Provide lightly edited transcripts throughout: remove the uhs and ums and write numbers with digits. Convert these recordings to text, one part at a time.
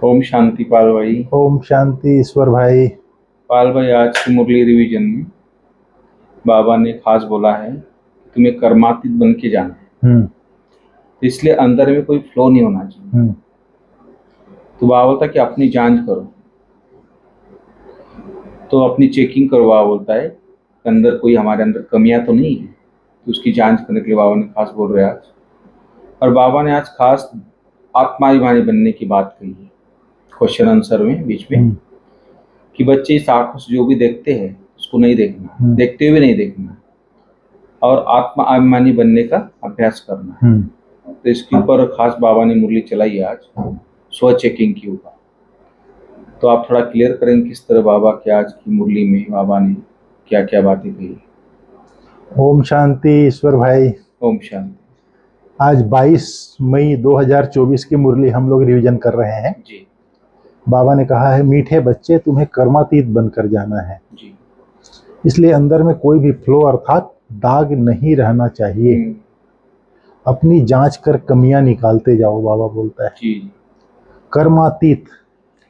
ओम शांति पाल भाई। ओम शांति ईश्वर भाई। पाल भाई, आज की मुरली रिवीजन में बाबा ने खास बोला है कि तुम्हें कर्मातीत बन के जाना है। तो इसलिए अंदर में कोई फ्लो नहीं होना चाहिए। तो बाबा बोलता है कि अपनी जांच करो, तो अपनी चेकिंग करो। बाबा बोलता है अंदर कोई हमारे अंदर कमियां तो नहीं है, तो उसकी जांच करने के लिए बाबा ने खास बोल रहे हैं आज। और बाबा ने आज खास आत्माभिमानी बनने की बात कही है क्वेश्चन आंसर में बीच में, कि बच्चे इस आंखों से जो भी देखते हैं उसको नहीं देखना, देखते हुए नहीं देखना, और आत्मा अभिमानी बनने का अभ्यास करना। तो इसके ऊपर खास बाबा ने मुरली चलाई आज, स्व चेकिंग के ऊपर। तो आप थोड़ा क्लियर करेंगे किस तरह बाबा के आज की मुरली में बाबा ने क्या क्या बातें कही। ओम शांति ईश्वर भाई। ओम शांति। आज 22 मई 2024 की मुरली हम लोग रिवीजन कर रहे हैं जी। बाबा ने कहा है, मीठे बच्चे तुम्हें कर्मातीत बनकर जाना है जी। इसलिए अंदर में कोई भी फ्लो अर्थात दाग नहीं रहना चाहिए। अपनी जांच कर कमियां निकालते जाओ, बाबा बोलता है। जी। कर्मातीत,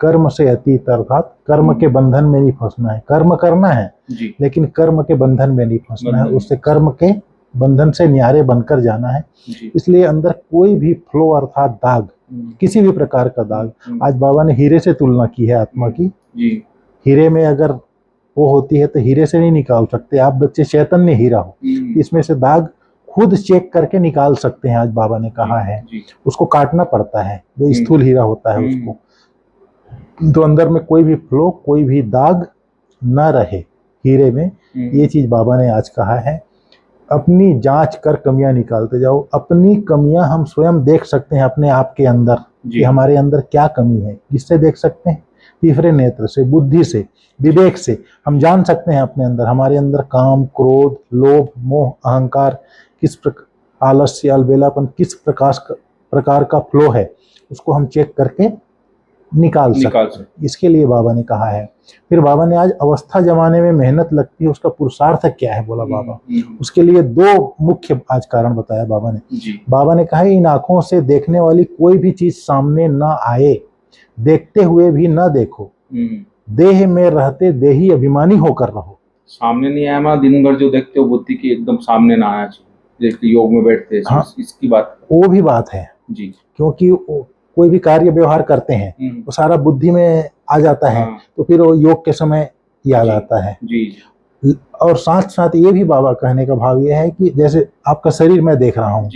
कर्म से अतीत अर्थात कर्म के बंधन में नहीं फंसना है। कर्म करना है जी। लेकिन कर्म के बंधन में नहीं फंसना है, उससे कर्म के बंधन से न्यारे बनकर जाना है। इसलिए अंदर कोई भी फ्लो अर्थात दाग, किसी भी प्रकार का दाग, आज बाबा ने हीरे से तुलना की है आत्मा की। हीरे में अगर वो होती है तो हीरे से नहीं निकाल सकते आप, बच्चे चैतन्य हीरा हो, इसमें से दाग खुद चेक करके निकाल सकते हैं। आज बाबा ने कहा है उसको काटना पड़ता है, जो स्थूल हीरा होता है उसको। तो अंदर में कोई भी फ्लो, कोई भी दाग ना रहे हीरे में, ये चीज बाबा ने आज कहा है। अपनी जांच कर कमियां निकालते जाओ। अपनी कमियां हम स्वयं देख सकते हैं अपने आप के अंदर कि हमारे अंदर क्या कमी है। किससे देख सकते हैं? तीसरे नेत्र से, बुद्धि से, विवेक से हम जान सकते हैं अपने अंदर, हमारे अंदर काम, क्रोध, लोभ, मोह, अहंकार, किस प्रकार आलस्य, अलबेलापन, किस प्रकार का फ्लो है, उसको हम चेक करके निकाल सकते। इसके लिए बाबा ने कहा है। फिर बाबा ने आज अवस्था जमाने में मेहनत लगती है, उसका पुरुषार्थ क्या है बोला बाबा। उसके लिए 2 मुख्य आज कारण बताया बाबा ने। बाबा ने कहा इन आंखों से देखने वाली कोई भी चीज सामने ना आए, देखते हुए भी ना देखो। देह में रहते देही अभिमानी होकर रहो। सामने नहीं आया मैं दिन भर जो देखते हो बुद्धि की एकदम सामने ना आया चाहिए, जैसे योग में बैठते हैं। हाँ, इसकी बात वो भी बात है जी, क्योंकि कोई भी कार्य व्यवहार करते हैं वो सारा बुद्धि में आ जाता है। तो फिर वो योग के समय याद आता है जी। और साथ साथ ये भी बाबा कहने का भाव ये है कि जैसे आपका शरीर मैं देख रहा हूँ,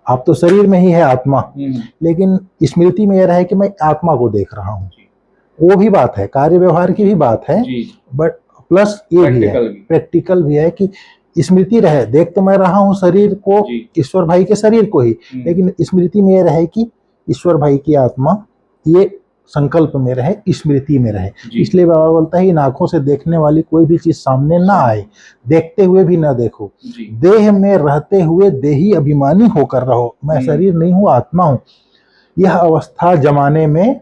आप तो शरीर में ही है आत्मा, लेकिन स्मृति में यह रहे कि मैं आत्मा को देख रहा हूँ। वो भी बात है, कार्य व्यवहार की भी बात है, बट प्लस ये भी है, प्रैक्टिकल भी है कि स्मृति रहे। देख तो मैं रहा हूँ शरीर को, ईश्वर भाई के शरीर को ही, लेकिन स्मृति में यह रहे कि ईश्वर भाई की आत्मा ये संकल्प में रहे, स्मृति में रहे। इसलिए बाबा बोलता है इन आंखों से देखने वाली कोई भी चीज सामने ना आए, देखते हुए भी ना देखो। देह में रहते हुए देही अभिमानी होकर रहो। मैं शरीर नहीं हूँ, आत्मा हूँ। यह अवस्था जमाने में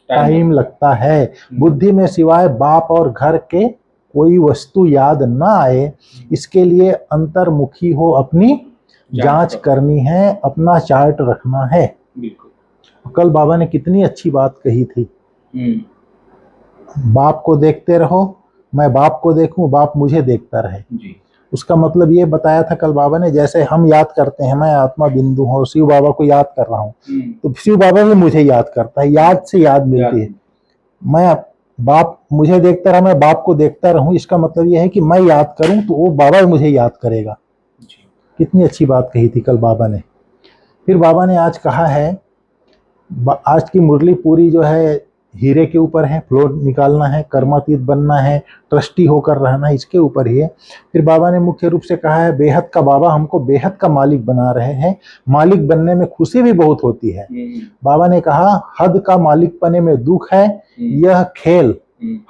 टाइम लगता है। बुद्धि में सिवाय बाप और घर के कोई वस्तु याद ना आए, इसके लिए अंतर्मुखी हो, अपनी जांच करनी है, अपना चार्ट रखना है। कल बाबा ने कितनी अच्छी बात कही थी, बाप को देखते रहो, मैं बाप को देखूं, बाप मुझे देखता रहे जी। उसका मतलब ये बताया था कल बाबा ने, जैसे हम याद करते हैं मैं आत्मा बिंदु हूँ, शिव बाबा को याद कर रहा हूँ, तो शिव बाबा भी मुझे याद करता है, याद से याद मिलती है। मैं बाप मुझे देखता रहा, मैं बाप को देखता रहूं, इसका मतलब यह है कि मैं याद करूं तो वो बाबा मुझे याद करेगा जी। कितनी अच्छी बात कही थी कल बाबा ने। फिर बाबा ने आज कहा है, आज की मुरली पूरी जो है हीरे के ऊपर है, फ्लो निकालना है, कर्मातीत बनना है, ट्रस्टी होकर रहना है, इसके ऊपर ही है। फिर बाबा ने मुख्य रूप से कहा है, बेहद का बाबा हमको बेहद का मालिक बना रहे हैं। मालिक बनने में खुशी भी बहुत होती है। बाबा ने कहा हद का मालिक बने में दुख है, यह खेल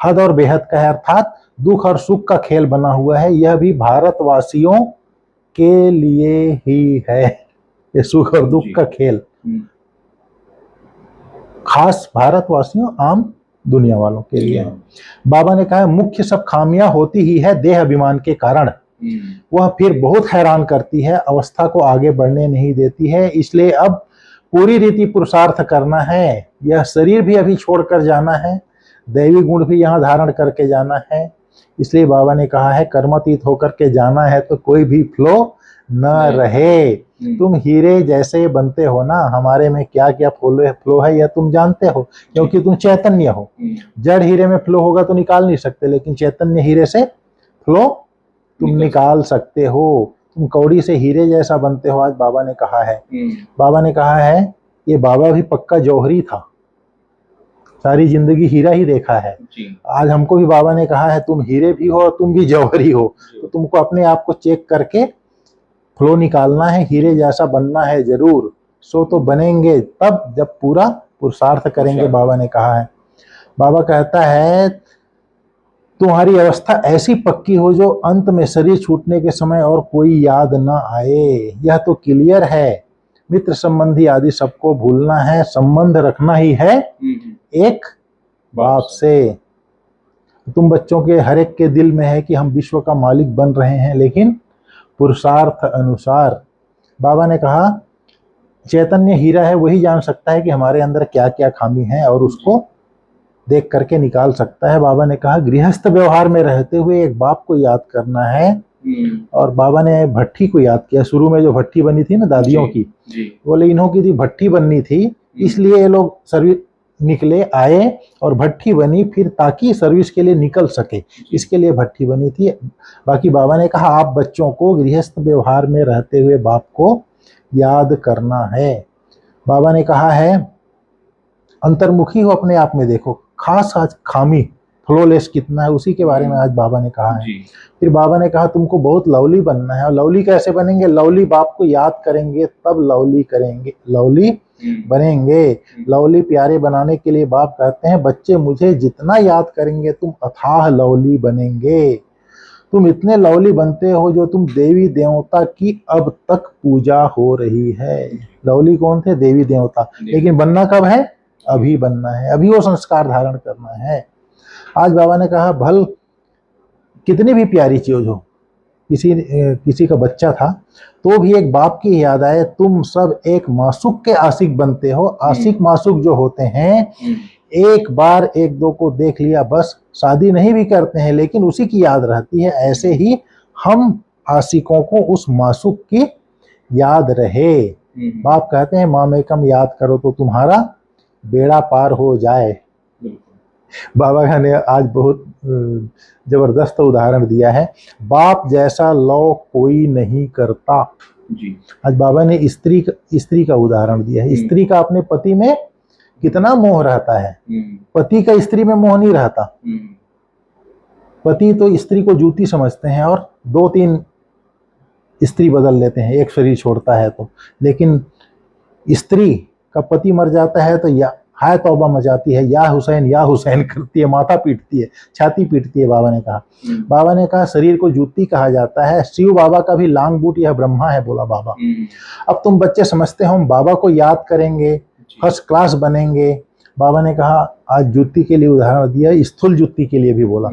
हद और बेहद का है, अर्थात दुख और सुख का खेल बना हुआ है। यह भी भारतवासियों के लिए ही है, ये सुख और दुख का खेल, खास भारतवासियों, आम दुनिया वालों के लिए है। बाबा ने कहा मुख्य सब खामियां होती ही है देह अभिमान के कारण। वह फिर बहुत हैरान करती है, अवस्था को आगे बढ़ने नहीं देती है। इसलिए अब पूरी रीति पुरुषार्थ करना है। यह शरीर भी अभी छोड़कर जाना है, दैवी गुण भी यहाँ धारण करके जाना है। इसलिए बाबा ने कहा है कर्मातीत होकर के जाना है तो कोई भी फ्लो न रहे। तुम हीरे जैसे बनते हो ना, हमारे में क्या क्या फ्लो है यह तुम जानते हो, क्योंकि तुम चैतन्य हो। जड़ हीरे में फ्लो होगा तो निकाल नहीं सकते, लेकिन चैतन्य हीरे से फ्लो तुम निकाल सकते हो। तुम कौड़ी से हीरे जैसा बनते हो, आज बाबा ने कहा है। बाबा ने कहा है, ये बाबा भी पक्का जौहरी था, सारी जिंदगी हीरा ही देखा है। आज हमको भी बाबा ने कहा है तुम हीरे भी हो और तुम भी जौहरी हो, तो तुमको अपने आप को चेक करके फ्लो निकालना है, हीरे जैसा बनना है जरूर। सो तो बनेंगे तब जब पूरा पुरुषार्थ करेंगे, बाबा ने कहा है। बाबा कहता है तुम्हारी अवस्था ऐसी पक्की हो जो अंत में शरीर छूटने के समय और कोई याद न आए। यह तो क्लियर है। मित्र संबंधी आदि सबको भूलना है, संबंध रखना ही है एक बाप से। तुम बच्चों के हर एक के दिल में है कि हम विश्व का मालिक बन रहे हैं, लेकिन पुरुषार्थ अनुसार। बाबा ने कहा चैतन्य हीरा है, वही जान सकता है कि हमारे अंदर क्या क्या खामी है और उसको देख करके निकाल सकता है। बाबा ने कहा गृहस्थ व्यवहार में रहते हुए एक बाप को याद करना है। और बाबा ने भट्टी को याद किया। शुरू में जो भट्टी बनी थी ना दादियों की, बोले इन्हों की थी भट्टी बननी थी, इसलिए ये लोग सर्विस निकले आए और भट्टी बनी, फिर ताकि सर्विस के लिए निकल सके, इसके लिए भट्टी बनी थी। बाकी बाबा ने कहा आप बच्चों को गृहस्थ व्यवहार में रहते हुए बाप को याद करना है। बाबा ने कहा है अंतर्मुखी हो, अपने आप में देखो, खास आज खामी फ्लोलेस कितना है उसी के बारे में आज बाबा ने कहा है। फिर बाबा ने कहा तुमको बहुत लवली बनना है। और लवली कैसे बनेंगे? लवली बाप को याद करेंगे तब लवली करेंगे, लवली बनेंगे। लवली प्यारे बनाने के लिए बाप कहते हैं बच्चे मुझे जितना याद करेंगे तुम अथाह लवली बनेंगे। तुम इतने लवली बनते हो जो तुम देवी देवता की अब तक पूजा हो रही है। लवली कौन थे? देवी देवता। लेकिन बनना कब है? अभी बनना है, अभी वो संस्कार धारण करना है। आज बाबा ने कहा भल कितनी भी प्यारी चीज हो, किसी का बच्चा था तो भी एक बाप की याद आए। तुम सब एक मासूक के आशिक बनते हो। आशिक मासूक जो होते हैं एक बार एक दो को देख लिया बस, शादी नहीं भी करते हैं लेकिन उसी की याद रहती है। ऐसे ही हम आशिकों को उस मासूक की याद रहे। बाप कहते हैं माँ मेकम याद करो तो तुम्हारा बेड़ा पार हो जाए। बाबा ने आज बहुत जबरदस्त उदाहरण दिया है। बाप जैसा लौ कोई नहीं करता जी। आज बाबा ने स्त्री का उदाहरण दिया है। स्त्री का अपने पति में कितना मोह रहता है, पति का स्त्री में मोह नहीं रहता। पति तो स्त्री को जूती समझते हैं और 2-3 स्त्री बदल लेते हैं, एक शरीर छोड़ता है तो। लेकिन स्त्री का पति मर जाता है तो या हाय तौबा मचाती है, या हुसैन करती है, माथा पीटती है, छाती पीटती है। बाबा ने कहा बाबा ने कहा शरीर को जूती कहा जाता है। शिव बाबा का भी लांग बूट यह ब्रह्मा है, बोला बाबा। अब तुम बच्चे समझते हो हम बाबा को याद करेंगे, फर्स्ट क्लास बनेंगे। बाबा ने कहा आज जूती के लिए उदाहरण दिया, स्थूल जूती के लिए भी बोला।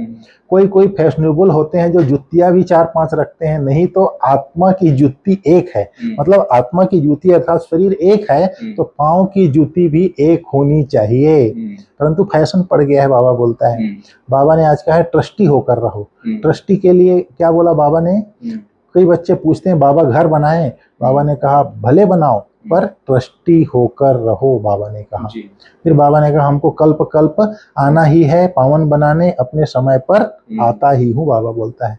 कोई फैशनेबल होते हैं जो जुतियां भी 4-5 रखते हैं, नहीं तो आत्मा की जूती एक है। मतलब आत्मा की जूती अर्थात शरीर एक है तो पांव की जूती भी एक होनी चाहिए। परंतु फैशन पड़ गया है, बाबा बोलता है। बाबा ने आज कहा है ट्रस्टी होकर रहो। ट्रस्टी के लिए क्या बोला बाबा ने? कई बच्चे पूछते हैं बाबा घर बनाएं, बाबा ने कहा भले बनाओ पर ट्रस्टी होकर रहो, बाबा ने कहा। फिर बाबा ने कहा हमको कल्प कल्प आना ही है पावन बनाने, अपने समय पर आता ही हूँ, बाबा बोलता है।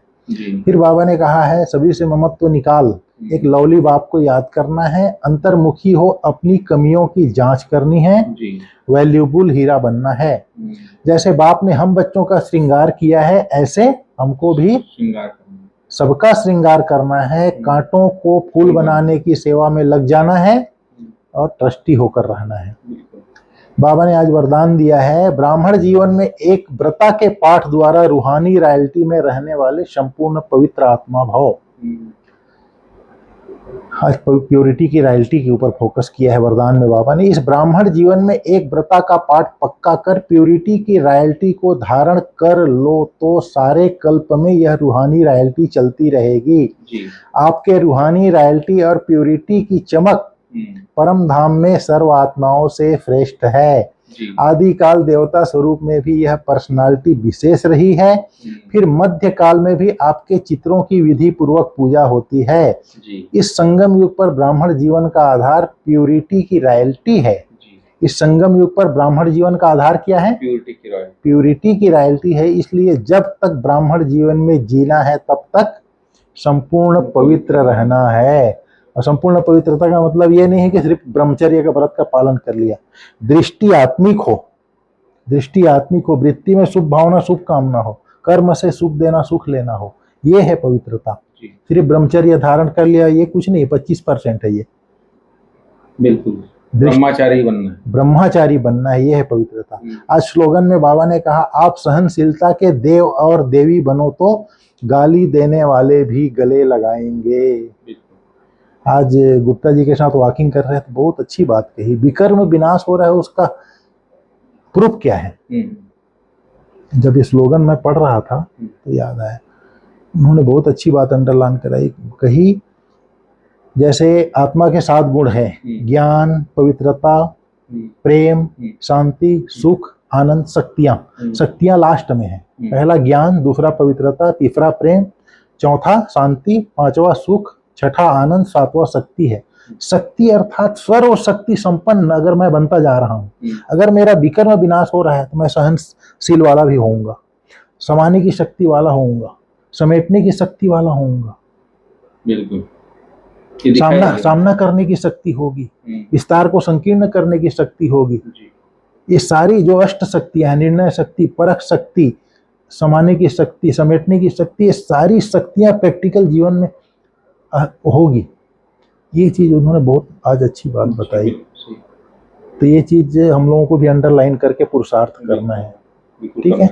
फिर बाबा ने कहा है सभी से ममत्व निकाल, एक लवली बाप को याद करना है, अंतर्मुखी हो, अपनी कमियों की जांच करनी है, वैल्यूबल हीरा बनना है। जैसे बाप ने हम बच्चों का श्रृंगार किया है ऐसे हमको भी सबका श्रृंगार करना है। कांटों को फूल बनाने की सेवा में लग जाना है और ट्रस्टी होकर रहना है। बाबा ने आज वरदान दिया है ब्राह्मण जीवन में एक व्रता के पाठ द्वारा रूहानी रॉयल्टी में रहने वाले संपूर्ण पवित्र आत्मा भाव। आज प्योरिटी की रॉयल्टी के ऊपर फोकस किया है वरदान में बाबा ने। इस ब्राह्मण जीवन में एक व्रता का पाठ पक्का कर प्योरिटी की रॉयल्टी को धारण कर लो तो सारे कल्प में यह रूहानी रॉयल्टी चलती रहेगी। आपके रूहानी रॉयल्टी और प्योरिटी की चमक परम धाम में सर्व आत्माओं से श्रेष्ठ है। जी। आदिकाल देवता स्वरूप में भी यह पर्सनालिटी विशेष रही है। फिर मध्य काल में भी आपके चित्रों की विधि पूर्वक पूजा होती है। जी। इस संगम युग पर ब्राह्मण जीवन का आधार प्यूरिटी की रॉयल्टी है। इस संगम युग पर ब्राह्मण जीवन का आधार क्या है? प्यूरिटी की रॉयल्टी है। इसलिए जब तक ब्राह्मण जीवन में जीना है तब तक संपूर्ण पवित्र रहना है। और संपूर्ण पवित्रता का मतलब ये नहीं है कि सिर्फ ब्रह्मचर्य का व्रत का पालन कर लिया। दृष्टि आत्मिक हो, दृष्टि आत्मिक हो, वृत्ति में शुभ भावना शुभ कामना हो, कर्म से सुख देना सुख लेना हो, ये है पवित्रता। सिर्फ ब्रह्मचर्य धारण कर लिया ये कुछ नहीं, 25% है ये। बिल्कुल ब्रह्मचारी बनना है, ब्रह्मचारी बनना है, ये है पवित्रता। आज स्लोगन में बाबा ने कहा, आप सहनशीलता के देव और देवी बनो तो गाली देने वाले भी गले लगाएंगे। आज गुप्ता जी के साथ वॉकिंग कर रहे थे, बहुत अच्छी बात कही। विकर्म विनाश हो रहा है, उसका प्रूफ क्या है? जब ये स्लोगन मैं पढ़ रहा था तो याद आया, उन्होंने बहुत अच्छी बात अंडरलाइन कराई, कही जैसे आत्मा के 7 गुण है, ज्ञान, पवित्रता, प्रेम, शांति, सुख, आनंद, शक्तियां। शक्तियां लास्ट में है। पहला ज्ञान, दूसरा पवित्रता, तीसरा प्रेम, चौथा शांति, पांचवा सुख, छठा आनंद, सातवां शक्ति है। शक्ति अर्थात सर्व शक्ति संपन्न अगर मैं बनता जा रहा हूं, अगर मेरा विकर्म विनाश हो रहा है तो मैं सहनशील वाला भी होऊंगा, समाने की शक्ति वाला होऊंगा, समेटने की शक्ति वाला होऊंगा। बिल्कुल। सामना करने की शक्ति होगी, विस्तार को संकीर्ण करने की शक्ति होगी। ये सारी जो अष्ट शक्तियां हैं, निर्णय शक्ति, परख शक्ति, समाने की शक्ति, समेटने की शक्ति, ये सारी शक्तियां प्रैक्टिकल जीवन में होगी। ये चीज उन्होंने बहुत आज अच्छी बात बताई। तो ये चीज हम लोगों को भी अंडरलाइन करके पुरुषार्थ करना है। ठीक है।